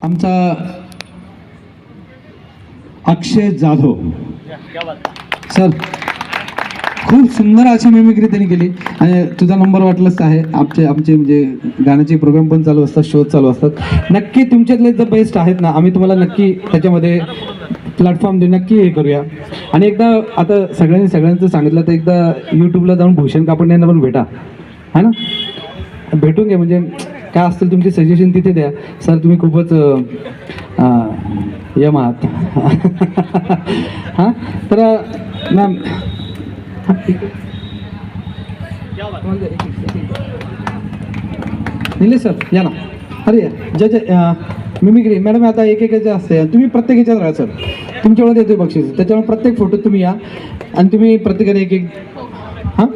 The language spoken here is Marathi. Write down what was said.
आमचा अक्षय जाधव सर, खूप सुंदर अशी मिमिक्री त्यांनी केली. आणि तुझा नंबर वाटलाच आहे. आमचे म्हणजे गाण्याचे प्रोग्राम पण चालू असतात, शो चालू असतात. नक्की तुमच्यातले जर बेस्ट आहेत ना, आम्ही तुम्हाला नक्की त्याच्यामध्ये प्लॅटफॉर्म देऊ, नक्की हे करूया. आणि एकदा आता सगळ्यांचं सांगितलं तर एकदा यूट्यूबला जाऊन भूषण कापड यांना पण भेटा, है ना, भेटून घ्या. म्हणजे काय असतील तुमची सजेशन तिथे द्या. सर तुम्ही खूपच यम आहात. हां, तर मॅम निलेश सर या ना. अरे जज मिमिक्री मॅडम आता एक याचं असते, तुम्ही प्रत्येक याच्यात राहा सर. तुमच्याकडे देतोय बक्षीस, त्याच्यामुळे प्रत्येक फोटोत तुम्ही या आणि तुम्ही प्रत्येकाने एक हां